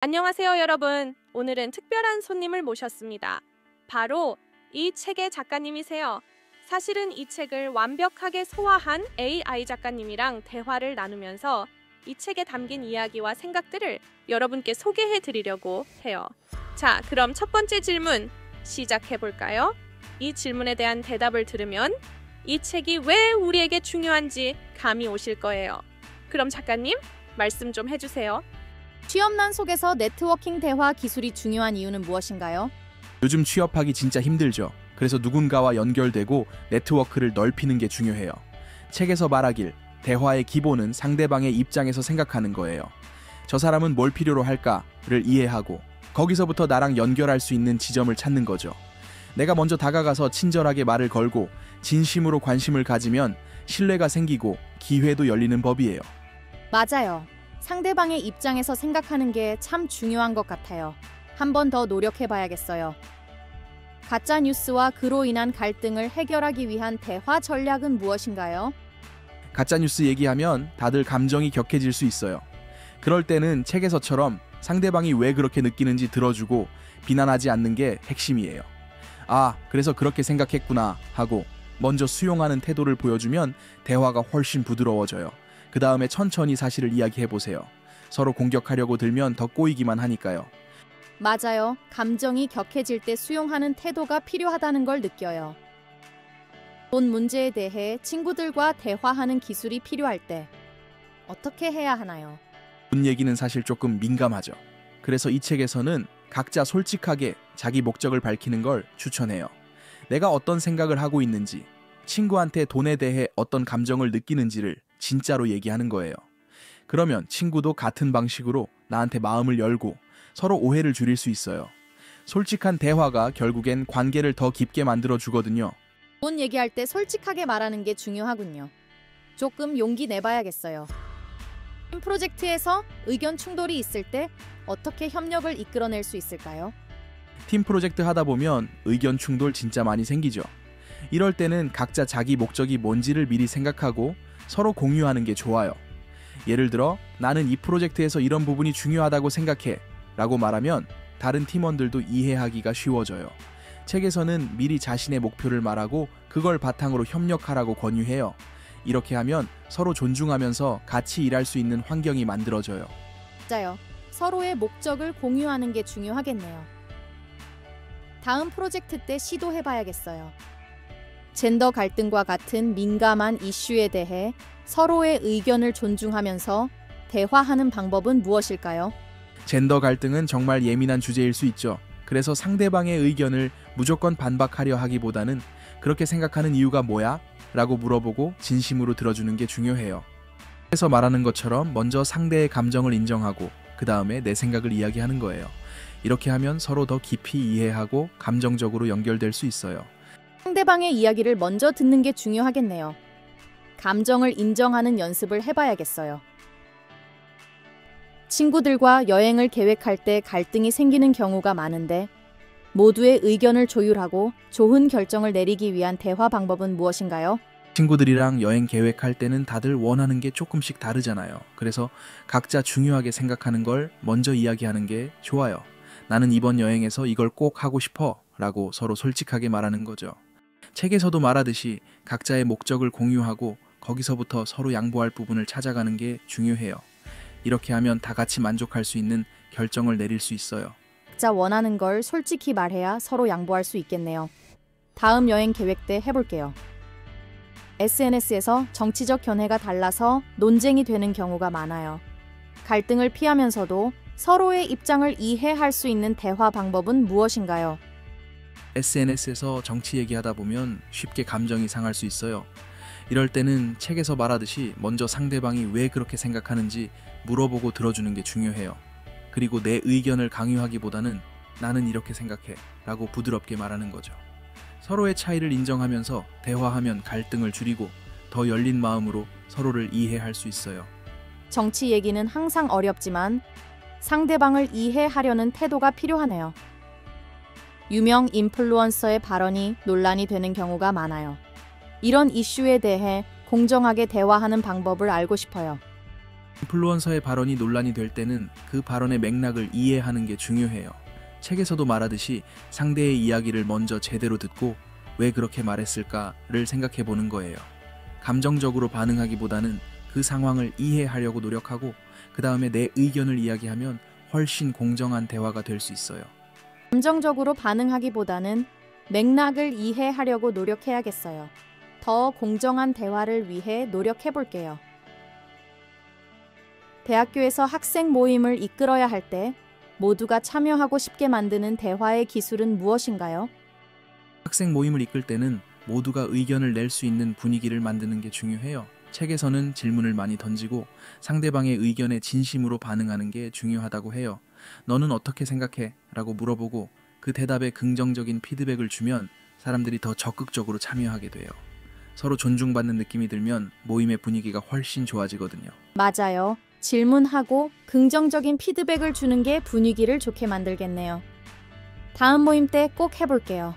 안녕하세요, 여러분. 오늘은 특별한 손님을 모셨습니다. 바로 이 책의 작가님이세요. 사실은 이 책을 완벽하게 소화한 AI 작가님이랑 대화를 나누면서 이 책에 담긴 이야기와 생각들을 여러분께 소개해 드리려고 해요. 자, 그럼 첫 번째 질문 시작해 볼까요? 이 질문에 대한 대답을 들으면 이 책이 왜 우리에게 중요한지 감이 오실 거예요. 그럼 작가님, 말씀 좀 해주세요. 취업난 속에서 네트워킹 대화 기술이 중요한 이유는 무엇인가요? 요즘 취업하기 진짜 힘들죠. 그래서 누군가와 연결되고 네트워크를 넓히는 게 중요해요. 책에서 말하길 대화의 기본은 상대방의 입장에서 생각하는 거예요. 저 사람은 뭘 필요로 할까를 이해하고 거기서부터 나랑 연결할 수 있는 지점을 찾는 거죠. 내가 먼저 다가가서 친절하게 말을 걸고 진심으로 관심을 가지면 신뢰가 생기고 기회도 열리는 법이에요. 맞아요. 상대방의 입장에서 생각하는 게 참 중요한 것 같아요. 한 번 더 노력해 봐야겠어요. 가짜 뉴스와 그로 인한 갈등을 해결하기 위한 대화 전략은 무엇인가요? 가짜뉴스 얘기하면 다들 감정이 격해질 수 있어요. 그럴 때는 책에서처럼 상대방이 왜 그렇게 느끼는지 들어주고 비난하지 않는 게 핵심이에요. 아, 그래서 그렇게 생각했구나 하고 먼저 수용하는 태도를 보여주면 대화가 훨씬 부드러워져요. 그 다음에 천천히 사실을 이야기해보세요. 서로 공격하려고 들면 더 꼬이기만 하니까요. 맞아요. 감정이 격해질 때 수용하는 태도가 필요하다는 걸 느껴요. 돈 문제에 대해 친구들과 대화하는 기술이 필요할 때 어떻게 해야 하나요? 돈 얘기는 사실 조금 민감하죠. 그래서 이 책에서는 각자 솔직하게 자기 목적을 밝히는 걸 추천해요. 내가 어떤 생각을 하고 있는지, 친구한테 돈에 대해 어떤 감정을 느끼는지를 진짜로 얘기하는 거예요. 그러면 친구도 같은 방식으로 나한테 마음을 열고 서로 오해를 줄일 수 있어요. 솔직한 대화가 결국엔 관계를 더 깊게 만들어 주거든요. 돈 얘기할 때 솔직하게 말하는 게 중요하군요. 조금 용기 내봐야겠어요. 팀 프로젝트에서 의견 충돌이 있을 때 어떻게 협력을 이끌어낼 수 있을까요? 팀 프로젝트 하다 보면 의견 충돌 진짜 많이 생기죠. 이럴 때는 각자 자기 목적이 뭔지를 미리 생각하고 서로 공유하는 게 좋아요. 예를 들어 나는 이 프로젝트에서 이런 부분이 중요하다고 생각해 라고 말하면 다른 팀원들도 이해하기가 쉬워져요. 책에서는 미리 자신의 목표를 말하고 그걸 바탕으로 협력하라고 권유해요. 이렇게 하면 서로 존중하면서 같이 일할 수 있는 환경이 만들어져요. 맞아요. 서로의 목적을 공유하는 게 중요하겠네요. 다음 프로젝트 때 시도해봐야겠어요. 젠더 갈등과 같은 민감한 이슈에 대해 서로의 의견을 존중하면서 대화하는 방법은 무엇일까요? 젠더 갈등은 정말 예민한 주제일 수 있죠. 그래서 상대방의 의견을 무조건 반박하려 하기보다는 그렇게 생각하는 이유가 뭐야? 라고 물어보고 진심으로 들어주는 게 중요해요. 그래서 말하는 것처럼 먼저 상대의 감정을 인정하고 그 다음에 내 생각을 이야기하는 거예요. 이렇게 하면 서로 더 깊이 이해하고 감정적으로 연결될 수 있어요. 상대방의 이야기를 먼저 듣는 게 중요하겠네요. 감정을 인정하는 연습을 해봐야겠어요. 친구들과 여행을 계획할 때 갈등이 생기는 경우가 많은데 모두의 의견을 조율하고 좋은 결정을 내리기 위한 대화 방법은 무엇인가요? 친구들이랑 여행 계획할 때는 다들 원하는 게 조금씩 다르잖아요. 그래서 각자 중요하게 생각하는 걸 먼저 이야기하는 게 좋아요. 나는 이번 여행에서 이걸 꼭 하고 싶어 라고 서로 솔직하게 말하는 거죠. 책에서도 말하듯이 각자의 목적을 공유하고 거기서부터 서로 양보할 부분을 찾아가는 게 중요해요. 이렇게 하면 다 같이 만족할 수 있는 결정을 내릴 수 있어요. 각자 원하는 걸 솔직히 말해야 서로 양보할 수 있겠네요. 다음 여행 계획 때 해볼게요. SNS에서 정치적 견해가 달라서 논쟁이 되는 경우가 많아요. 갈등을 피하면서도 서로의 입장을 이해할 수 있는 대화 방법은 무엇인가요? SNS에서 정치 얘기하다 보면 쉽게 감정이 상할 수 있어요. 이럴 때는 책에서 말하듯이 먼저 상대방이 왜 그렇게 생각하는지 물어보고 들어주는 게 중요해요. 그리고 내 의견을 강요하기보다는 나는 이렇게 생각해 라고 부드럽게 말하는 거죠. 서로의 차이를 인정하면서 대화하면 갈등을 줄이고 더 열린 마음으로 서로를 이해할 수 있어요. 정치 얘기는 항상 어렵지만 상대방을 이해하려는 태도가 필요하네요. 유명 인플루언서의 발언이 논란이 되는 경우가 많아요. 이런 이슈에 대해 공정하게 대화하는 방법을 알고 싶어요. 인플루언서의 발언이 논란이 될 때는 그 발언의 맥락을 이해하는 게 중요해요. 책에서도 말하듯이 상대의 이야기를 먼저 제대로 듣고 왜 그렇게 말했을까를 생각해 보는 거예요. 감정적으로 반응하기보다는 그 상황을 이해하려고 노력하고 그 다음에 내 의견을 이야기하면 훨씬 공정한 대화가 될 수 있어요. 감정적으로 반응하기보다는 맥락을 이해하려고 노력해야겠어요. 더 공정한 대화를 위해 노력해 볼게요. 대학교에서 학생 모임을 이끌어야 할 때 모두가 참여하고 싶게 만드는 대화의 기술은 무엇인가요? 학생 모임을 이끌 때는 모두가 의견을 낼 수 있는 분위기를 만드는 게 중요해요. 책에서는 질문을 많이 던지고 상대방의 의견에 진심으로 반응하는 게 중요하다고 해요. 너는 어떻게 생각해? 라고 물어보고 그 대답에 긍정적인 피드백을 주면 사람들이 더 적극적으로 참여하게 돼요. 서로 존중받는 느낌이 들면 모임의 분위기가 훨씬 좋아지거든요. 맞아요. 질문하고 긍정적인 피드백을 주는 게 분위기를 좋게 만들겠네요. 다음 모임 때 꼭 해볼게요.